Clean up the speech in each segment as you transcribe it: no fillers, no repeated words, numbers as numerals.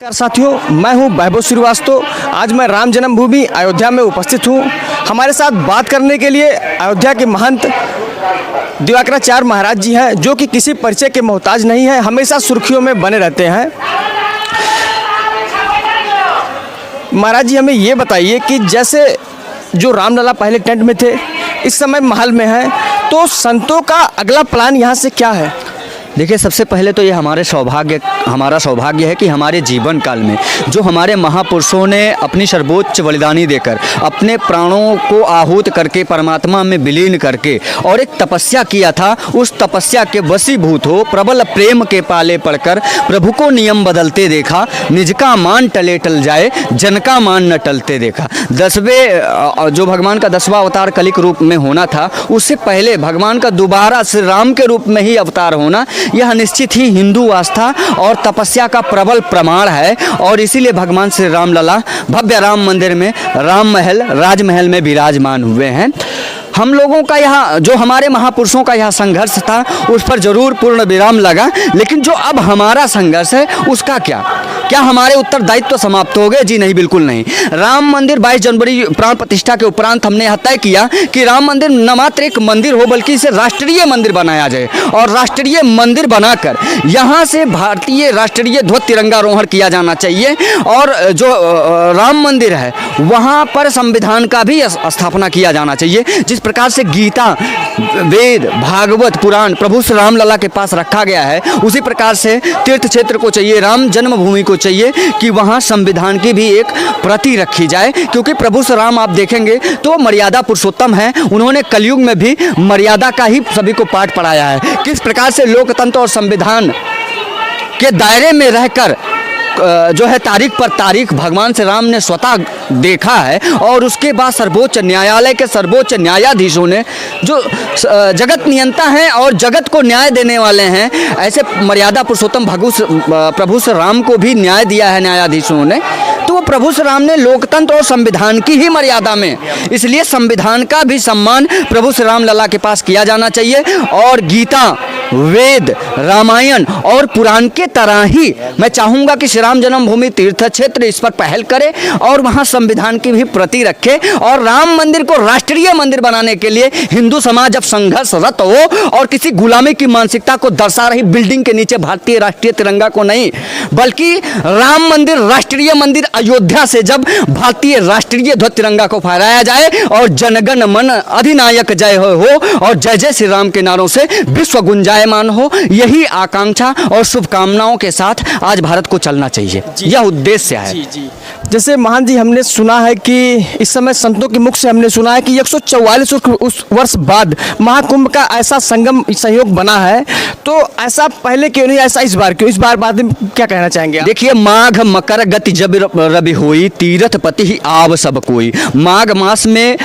नमस्कार साथियों, मैं हूं वैभव श्रीवास्तव। आज मैं राम जन्मभूमि अयोध्या में उपस्थित हूं। हमारे साथ बात करने के लिए अयोध्या के महंत दिवाकराचार्य महाराज जी हैं, जो कि किसी परिचय के मोहताज नहीं हैं, हमेशा सुर्खियों में बने रहते हैं। महाराज जी, हमें ये बताइए कि जैसे जो रामलला पहले टेंट में थे, इस समय महल में हैं, तो संतों का अगला प्लान यहाँ से क्या है? देखिए, सबसे पहले तो ये हमारा सौभाग्य है कि हमारे जीवन काल में जो हमारे महापुरुषों ने अपनी सर्वोच्च बलिदानी देकर अपने प्राणों को आहूत करके परमात्मा में विलीन करके और एक तपस्या किया था, उस तपस्या के वशीभूत हो प्रबल प्रेम के पाले पड़कर प्रभु को नियम बदलते देखा। निज का मान टले टल जाए, जन का मान न टलते देखा। जो भगवान का 10वां अवतार कलिक रूप में होना था, उससे पहले भगवान का दोबारा श्री राम के रूप में ही अवतार होना, यह निश्चित ही हिंदू आस्था और तपस्या का प्रबल प्रमाण है। और इसीलिए भगवान श्री रामलला भव्य राम मंदिर में राजमहल में विराजमान हुए हैं। हम लोगों का यहाँ जो हमारे महापुरुषों का यहाँ संघर्ष था, उस पर जरूर पूर्ण विराम लगा, लेकिन जो अब हमारा संघर्ष है उसका क्या हमारे उत्तरदायित्व समाप्त हो गए? जी नहीं, बिल्कुल नहीं। राम मंदिर 22 जनवरी प्राण प्रतिष्ठा के उपरांत हमने यह तय किया कि राम मंदिर न मात्र एक मंदिर हो, बल्कि इसे राष्ट्रीय मंदिर बनाया जाए। और राष्ट्रीय मंदिर बनाकर यहाँ से भारतीय राष्ट्रीय ध्वज तिरंगारोहण किया जाना चाहिए। और जो राम मंदिर है वहाँ पर संविधान का भी स्थापना किया जाना चाहिए। जिस प्रकार से गीता, वेद, भागवत, पुराण प्रभु श्री रामलला के पास रखा गया है, उसी प्रकार से तीर्थ क्षेत्र को चाहिए, राम जन्मभूमि को चाहिए कि वहाँ संविधान की भी एक प्रति रखी जाए। क्योंकि प्रभु श्री राम आप देखेंगे तो मर्यादा पुरुषोत्तम है। उन्होंने कलयुग में भी मर्यादा का ही सभी को पाठ पढ़ाया है। किस प्रकार से लोकतंत्र और संविधान के दायरे में रहकर जो है तारीख पर तारीख भगवान श्री राम ने स्वतः देखा है। और उसके बाद सर्वोच्च न्यायालय के सर्वोच्च न्यायाधीशों ने, जो जगत नियंता हैं और जगत को न्याय देने वाले हैं, ऐसे मर्यादा पुरुषोत्तम प्रभु श्री राम को भी न्याय दिया है न्यायाधीशों ने। तो वो प्रभु श्री राम ने लोकतंत्र और संविधान की ही मर्यादा में, इसलिए संविधान का भी सम्मान प्रभु श्री रामलला के पास किया जाना चाहिए। और गीता, वेद, रामायण और पुराण के तरह ही मैं चाहूँगा कि श्री राम जन्मभूमि तीर्थ क्षेत्र इस पर पहल करे और वहाँ संविधान की भी प्रति रखे। और राम मंदिर को राष्ट्रीय मंदिर बनाने के लिए हिंदू समाज अब संघर्षरत हो और किसी गुलामी की मानसिकता को दर्शा रही बिल्डिंग के नीचे भारतीय राष्ट्रीय तिरंगा को नहीं, बल्कि राम मंदिर राष्ट्रीय मंदिर अयोध्या से जब भारतीय राष्ट्रीय ध्वज तिरंगा को फहराया जाए और जनगण मन अधिनायक जय हो और जय जय श्री राम के नारों से विश्व गुंजायमान हो, यही आकांक्षा और शुभकामनाओं के साथ आज भारत को चलना चाहिए। यह उद्देश्य है। जी। जैसे महान जी, हमने सुना है कि इस समय संतों के मुख से हमने सुना है कि 144 वर्ष बाद महाकुंभ का ऐसा संगम संयोग बना है, तो ऐसा पहले क्यों नहीं, ऐसा इस बार क्यों? इस बार बाद में क्या कहना चाहेंगे आप? देखिए, माघ मकर गति जब रवि होई, तीर्थपति ही आव सब कोई। माघ मास में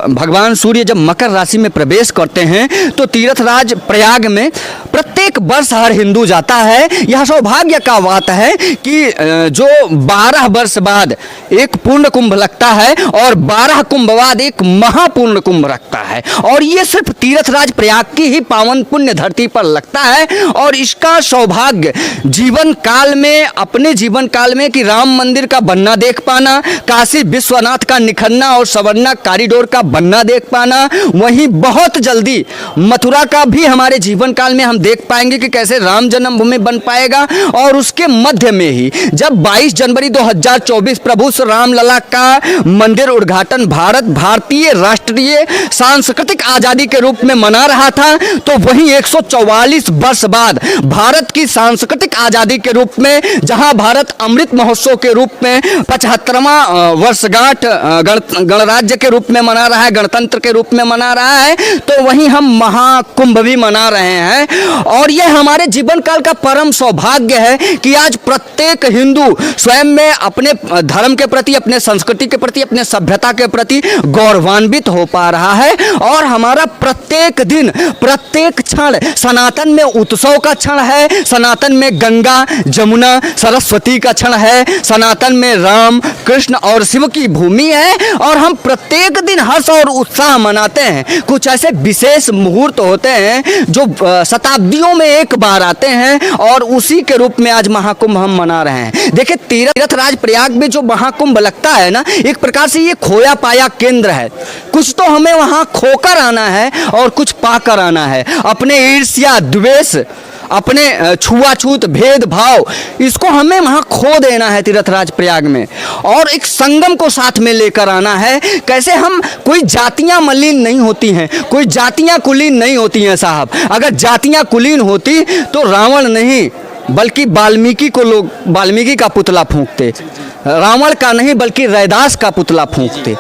भगवान सूर्य जब मकर राशि में प्रवेश करते हैं तो तीर्थराज प्रयाग में प्रत्येक वर्ष हर हिंदू जाता है। यह सौभाग्य का बात है कि जो 12 वर्ष बाद एक पूर्ण कुंभ लगता है और 12 कुंभ बाद एक महापूर्ण कुंभ लगता है। और ये सिर्फ तीर्थराज प्रयाग की ही पावन पुण्य धरती पर लगता है। और इसका सौभाग्य जीवन काल में, अपने जीवन काल में, कि राम मंदिर का बनना देख पाना, काशी विश्वनाथ का निखरना और सवरना कॉरिडोर का बनना देख पाना, वहीं बहुत जल्दी मथुरा का भी हमारे जीवन काल में हम देख पाएंगे कि कैसे राम जन्मभूमि बन पाएगा। और उसके मध्य में ही जब 22 जनवरी 2024 प्रभु श्री रामलला का मंदिर उद्घाटन भारतीय राष्ट्रीय सांस्कृतिक आजादी के रूप में मना रहा था, तो वहीं 144 वर्ष बाद भारत की सांस्कृतिक आजादी के रूप में, जहां भारत अमृत महोत्सव के रूप में 75वां वर्षगांठ गणराज्य के रूप में मना रहा है, गणतंत्र के रूप में मना रहा है, तो वहीं हम महाकुंभ भी मना रहे हैं। और यह हमारे जीवन काल का परम सौभाग्य है कि आज प्रत्येक हिंदू स्वयं में अपने धर्म के प्रति, अपने संस्कृति के प्रति, अपने सभ्यता के प्रति गौरवान्वित हो पा रहा है। और हमारा प्रत्येक दिन, प्रत्येक क्षण सनातन में उत्सव का क्षण है, सनातन में गंगा, जमुना, सरस्वती का क्षण है, सनातन में राम, कृष्ण और शिव की भूमि है। और हम प्रत्येक दिन हर्ष और उत्साह मनाते हैं। कुछ ऐसे विशेष मुहूर्त होते हैं जो शताब्दियों में एक बार आते हैं और उसी के रूप में आज महाकुंभ हम मना रहे हैं। देखिए तीर्थराज प्रयाग में जो महाकुंभ लगता है ना, एक प्रकार से ये खोया पाया केंद्र है। कुछ तो हमें वहाँ खोकर आना है और कुछ पाकर आना है। अपने ईर्ष्या द्वेष, अपने छुआछूत भेदभाव, इसको हमें वहाँ खो देना है तीर्थराज प्रयाग में, और एक संगम को साथ में लेकर आना है। कैसे हम, कोई जातियाँ मलिन नहीं होती हैं, कोई जातियाँ कुलीन नहीं होती हैं साहब। अगर जातियाँ कुलीन होती तो रावण नहीं बल्कि वाल्मीकि को लोग, वाल्मीकि का पुतला फूंकते, रावण का नहीं बल्कि रैदास का पुतला फूंकते।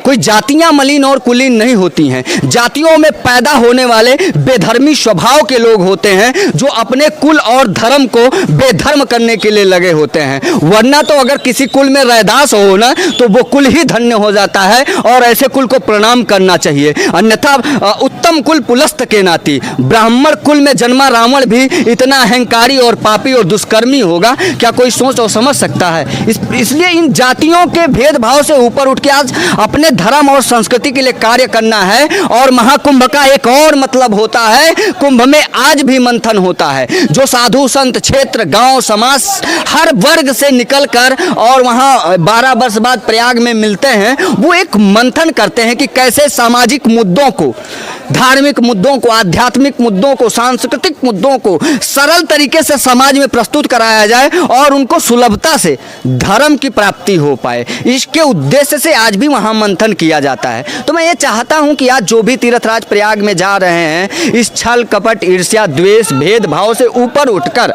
कोई जातियां मलिन और कुलीन नहीं होती हैं। जातियों में पैदा होने वाले बेधर्मी स्वभाव के लोग होते हैं जो अपने कुल और धर्म को बेधर्म करने के लिए लगे होते हैं। वरना तो अगर किसी कुल में रैदास हो ना तो वो कुल ही धन्य हो जाता है और ऐसे कुल को प्रणाम करना चाहिए। अन्यथा उत्तम कुल पुलस्त के नाती, ब्राह्मण कुल में जन्मा रावण भी इतना अहंकारी और पापी और दुष्कर्मी होगा, क्या कोई सोच और समझ सकता है? इसलिए इन जातियों के भेदभाव से ऊपर उठ के आज अपने धर्म और संस्कृति के लिए कार्य करना है। और महाकुंभ का एक और मतलब होता है, कुंभ में आज भी मंथन होता है। जो साधु संत क्षेत्र गांव समाज हर वर्ग से निकलकर और वहां 12 वर्ष बाद प्रयाग में मिलते हैं, वो एक मंथन करते हैं कि कैसे सामाजिक मुद्दों को, धार्मिक मुद्दों को, आध्यात्मिक मुद्दों को, सांस्कृतिक मुद्दों को सरल तरीके से समाज में प्रस्तुत कराया जाए और उनको सुलभता से धर्म की प्राप्ति हो पाए। इसके उद्देश्य से आज भी वहां मंथन किया जाता है। तो मैं ये चाहता हूं कि आज जो भी तीर्थराज प्रयाग में जा रहे हैं, इस छल कपट ईर्ष्या द्वेष भेदभाव से ऊपर उठकर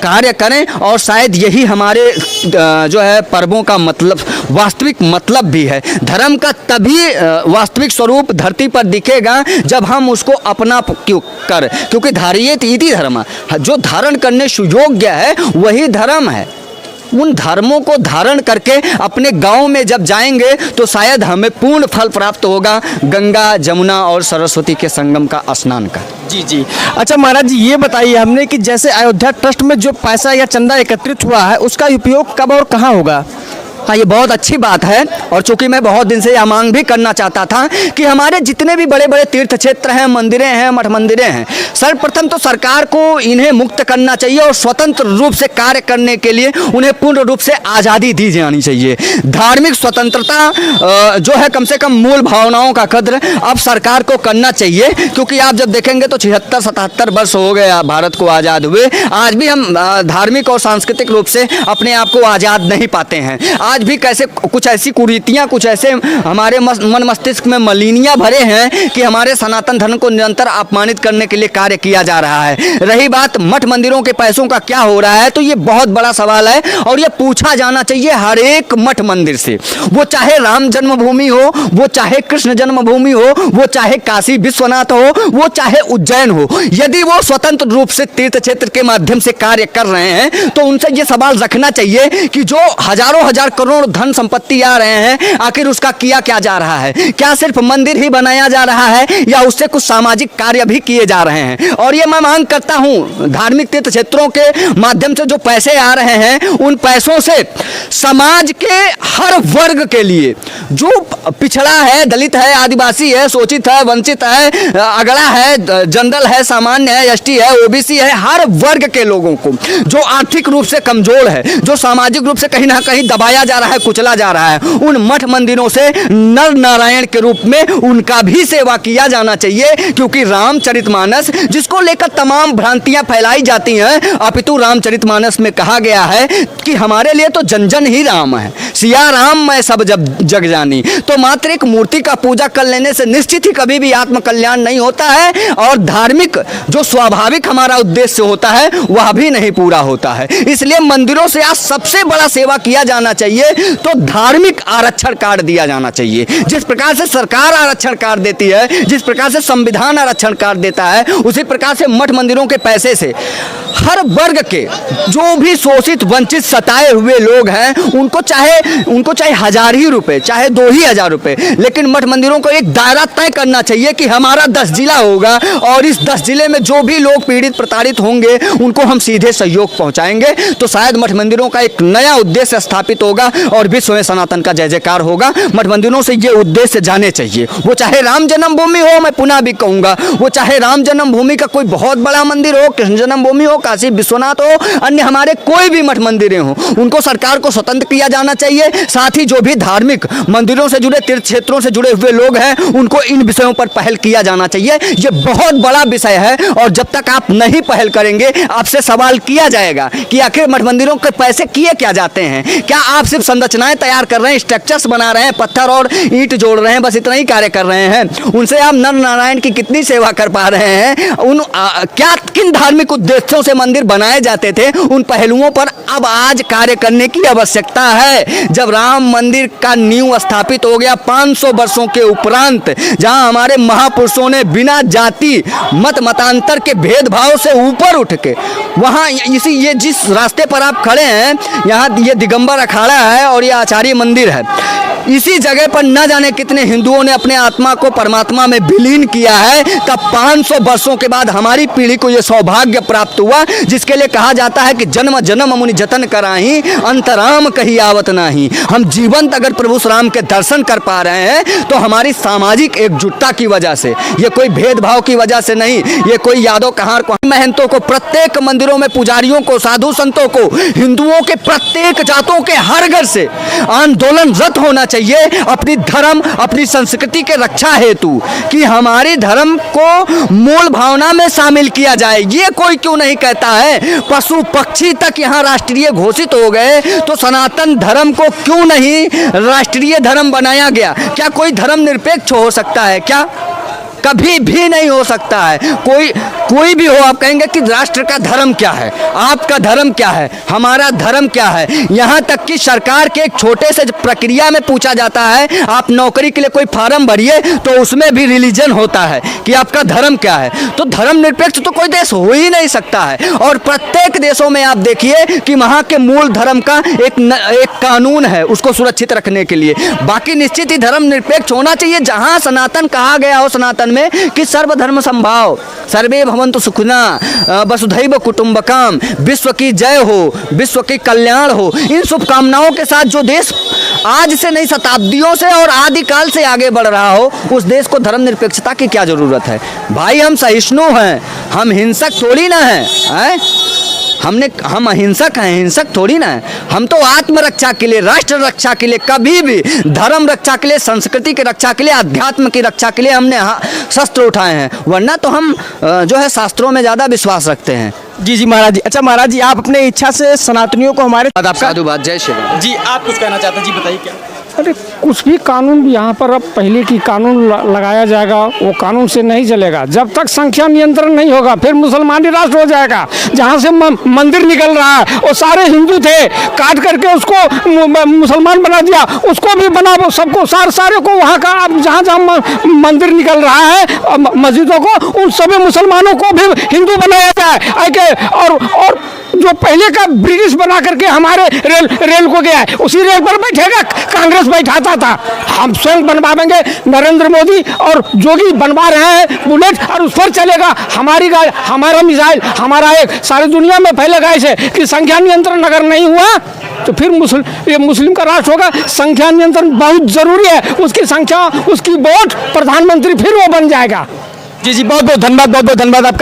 कार्य करें। और शायद यही हमारे जो है पर्वों का मतलब, वास्तविक मतलब भी है। धर्म का तभी वास्तविक स्वरूप धरती पर दिखेगा जब हम उसको अपना कर, क्योंकि धारियेत इति धर्म, जो धारण करने सुयोग्य है वही धर्म है। उन धर्मों को धारण करके अपने गांव में जब जाएंगे तो शायद हमें पूर्ण फल प्राप्त होगा गंगा जमुना और सरस्वती के संगम का स्नान का। जी जी। अच्छा महाराज जी, ये बताइए हमने कि जैसे अयोध्या ट्रस्ट में जो पैसा या चंदा एकत्रित हुआ है उसका उपयोग कब और कहाँ होगा? हाँ, ये बहुत अच्छी बात है। और चूंकि मैं बहुत दिन से यह मांग भी करना चाहता था कि हमारे जितने भी बड़े बड़े तीर्थ क्षेत्र हैं, मंदिरें हैं, मठ मंदिरें हैं, सर्वप्रथम तो सरकार को इन्हें मुक्त करना चाहिए और स्वतंत्र रूप से कार्य करने के लिए उन्हें पूर्ण रूप से आज़ादी दी जानी चाहिए। धार्मिक स्वतंत्रता जो है, कम से कम मूल भावनाओं का कद्र अब सरकार को करना चाहिए। क्योंकि आप जब देखेंगे तो 76-77 वर्ष हो गए भारत को आज़ाद हुए, आज भी हम धार्मिक और सांस्कृतिक रूप से अपने आप को आज़ाद नहीं पाते हैं। आज भी कैसे कुछ ऐसी कुरीतियां, कुछ ऐसे हमारे मन मस्तिष्क में मलिनियां भरे हैं कि हमारे सनातन धर्म को निरंतर अपमानित करने के लिए कार्य किया जा रहा है। रही बात मठ मंदिरों के पैसों का क्या हो रहा है, तो ये बहुत बड़ा सवाल है और ये पूछा जाना चाहिए हर एक मठ मंदिर से। वो चाहे राम जन्मभूमि हो, वो चाहे कृष्ण जन्मभूमि हो, वो चाहे काशी विश्वनाथ हो, वो चाहे उज्जैन हो, यदि वो स्वतंत्र रूप से तीर्थ क्षेत्र के माध्यम से कार्य कर रहे हैं तो उनसे ये सवाल रखना चाहिए कि जो हजारों हजार करोड़ धन संपत्ति आ रहे हैं, आखिर उसका किया क्या जा रहा है? क्या सिर्फ मंदिर ही बनाया जा रहा है या उससे कुछ सामाजिक कार्य भी किए जा रहे हैं? और ये मैं मांग करता हूं, धार्मिक तीर्थ क्षेत्रों के माध्यम से जो पैसे आ रहे हैं, उन पैसों से समाज के हर वर्ग के लिए, जो पिछड़ा है, दलित है, आदिवासी है, शोषित है, वंचित है, अगड़ा है, जनरल है, सामान्य है, एसटी है, ओबीसी है, हर वर्ग के लोगों को, जो आर्थिक रूप से कमजोर है, जो सामाजिक रूप से कहीं ना कहीं दबाया जा रहा है, कुचला जा रहा है, उन मठ मंदिरों से नर नारायण के रूप में उनका भी सेवा किया जाना चाहिए। क्योंकि रामचरितमानस, जिसको लेकर तमाम भ्रांतियां फैलाई जाती हैं, अपितु रामचरितमानस में कहा गया है कि हमारे लिए तो जन जन ही राम है, सिया राम मैं सब जब जग जानी। तो मात्र एक मूर्ति का पूजा कर लेने से निश्चित ही कभी भी आत्म कल्याण नहीं होता है और धार्मिक जो स्वाभाविक हमारा उद्देश्य होता है वह भी नहीं पूरा होता है। इसलिए मंदिरों से आज सबसे बड़ा सेवा किया जाना चाहिए तो धार्मिक आरक्षण कार्ड दिया जाना चाहिए। जिस प्रकार से सरकार आरक्षण कार्ड देती है, जिस प्रकार से संविधान आरक्षण कार्ड देता है, उसी प्रकार से मठ मंदिरों के पैसे से हर वर्ग के जो भी शोषित वंचित सताए हुए लोग हैं, उनको चाहे 1000 ही रुपए, चाहे 2000 10,000 रुपये। लेकिन मठ मंदिरों को एक दायरा तय करना चाहिए कि हमारा 10 जिला होगा और इस 10 जिले में जो भी लोग पीड़ित प्रताड़ित होंगे उनको हम सीधे सहयोग पहुंचाएंगे, तो शायद मठ मंदिरों का एक नया उद्देश्य स्थापित होगा और विश्व में सनातन का जय जयकार होगा। मठ मंदिरों से ये उद्देश्य जाने चाहिए, वो चाहे राम जन्मभूमि हो, मैं पुनः भी कहूँगा, वो चाहे राम जन्मभूमि का कोई बहुत बड़ा मंदिर हो, कृष्ण जन्मभूमि हो, काशी विश्वनाथ हो, अन्य हमारे कोई भी मठ मंदिरें हो, उनको सरकार को स्वतंत्र किया जाना चाहिए। साथ ही जो भी धार्मिक मंदिरों से जुड़े, तीर्थ क्षेत्रों से जुड़े हुए लोग हैं, उनको इन विषयों पर पहल किया जाना चाहिए। ये बहुत बड़ा विषय है और जब तक आप नहीं पहल करेंगे आपसे सवाल किया जाएगा कि आखिर मठ मंदिरों के पैसे किए क्या जाते हैं। क्या आप सिर्फ संरचनाएं तैयार कर रहे हैं, स्ट्रक्चर्स बना रहे हैं, पत्थर और ईंट जोड़ रहे हैं, बस इतना ही कार्य कर रहे हैं? उनसे आप नर नारायण की कितनी सेवा कर पा रहे हैं? क्या किन धार्मिक उद्देश्यों से मंदिर बनाए जाते थे, उन पहलुओं पर अब आज कार्य करने की आवश्यकता है। जब राम मंदिर का नींव स्थापित हो गया 500 वर्षों के उपरांत, जहां हमारे महापुरुषों ने बिना जाति मत मतांतर के भेदभाव से ऊपर उठ के, वहां ये जिस रास्ते पर आप खड़े हैं, यहाँ ये दिगंबर अखाड़ा है और ये आचार्य मंदिर है, इसी जगह पर न जाने कितने हिंदुओं ने अपने आत्मा को परमात्मा में विलीन किया है। तब 500 वर्षों के बाद हमारी पीढ़ी को यह सौभाग्य प्राप्त हुआ, जिसके लिए कहा जाता है कि जन्म जन्म मुनि जतन कराही, अंतराम कहीं आवत नाही। हम जीवंत अगर प्रभु राम के दर्शन कर पा रहे हैं तो हमारी सामाजिक एकजुटता की वजह से, ये कोई भेदभाव की वजह से नहीं, ये कोई यादव कहार को, महंतों को, प्रत्येक मंदिरों में पुजारियों को, साधु संतों को, हिंदुओं के प्रत्येक जातों के हर घर से आंदोलनरत होना चाहिए अपनी धर्म, अपनी संस्कृति के रक्षा हेतु, कि हमारे धर्म को मूल भावना में शामिल किया जाए। ये कोई क्यों नहीं कहता है? पशु पक्षी तक यहाँ राष्ट्रीय घोषित हो गए, तो सनातन धर्म को क्यों नहीं राष्ट्रीय धर्म बनाया गया? क्या कोई धर्म निरपेक्ष हो सकता है? क्या कभी भी नहीं हो सकता है। कोई भी हो, आप कहेंगे कि राष्ट्र का धर्म क्या है, आपका धर्म क्या है, हमारा धर्म क्या है। यहाँ तक कि सरकार के एक छोटे से प्रक्रिया में पूछा जाता है, आप नौकरी के लिए कोई फार्म भरिए तो उसमें भी रिलीजन होता है कि आपका धर्म क्या है। तो धर्म निरपेक्ष तो कोई देश हो ही नहीं सकता है। और प्रत्येक देशों में आप देखिए कि वहाँ के मूल धर्म का एक कानून है उसको सुरक्षित रखने के लिए। बाकी निश्चित ही धर्म निरपेक्ष होना चाहिए। जहाँ सनातन कहा गया हो, सनातन में कि सर्वधर्म संभाव, सर्वे भवन्तु सुखिनः, वसुधैव कुटुंबकम, विश्व की जय हो, विश्व की कल्याण हो, इन शुभकामनाओं के साथ जो देश आज से नहीं शताब्दियों से और आदिकाल से आगे बढ़ रहा हो, उस देश को धर्म निरपेक्षता की क्या जरूरत है? भाई हम सहिष्णु हैं, हम हिंसक थोड़ी ना हैं, हम अहिंसक हैं, हिंसक थोड़ी ना है। हम तो आत्मरक्षा के लिए, राष्ट्र रक्षा के लिए, कभी भी धर्म रक्षा के लिए, संस्कृति की रक्षा के लिए, अध्यात्म की रक्षा के लिए हमने शस्त्र उठाए हैं, वरना तो हम जो है शास्त्रों में ज़्यादा विश्वास रखते हैं। जी महाराज जी। अच्छा महाराज जी, आप अपने इच्छा से सनातनियों को हमारे साधुवाद, जय श्री राम जी। आप कुछ कहना चाहते हैं? जी बताइए क्या। अरे कुछ भी कानून भी यहाँ पर अब पहले की कानून लगाया जाएगा, वो कानून से नहीं चलेगा। जब तक संख्या नियंत्रण नहीं होगा फिर मुसलमानी राष्ट्र हो जाएगा। जहाँ से मंदिर निकल रहा है वो सारे हिंदू थे, काट करके उसको मुसलमान बना दिया, उसको भी बना, वो सबको सारे को वहाँ का, अब जहाँ जहाँ मंदिर निकल रहा है मस्जिदों को, उन सभी मुसलमानों को भी हिंदू बनाया जाए। और जो पहले का ब्रिटिश बना करके हमारे रेल को गया है, उसी रेल पर बैठेगा, कांग्रेस बैठाता था। हम स्वयं बनवाएंगे, नरेंद्र मोदी और जोगी बनवा रहे हैं बुलेट, और उस पर चलेगा हमारी गाड़ी, हमारा मिसाइल, हमारा एक सारी दुनिया में फैलेगा। ऐसे कि संख्या नियंत्रण अगर नहीं हुआ तो फिर ये मुस्लिम का राष्ट्र होगा। संख्या नियंत्रण बहुत जरूरी है, उसकी संख्या, उसकी वोट, प्रधानमंत्री फिर वो बन जाएगा। जी जी, बहुत बहुत धन्यवाद, बहुत बहुत धन्यवाद आपका।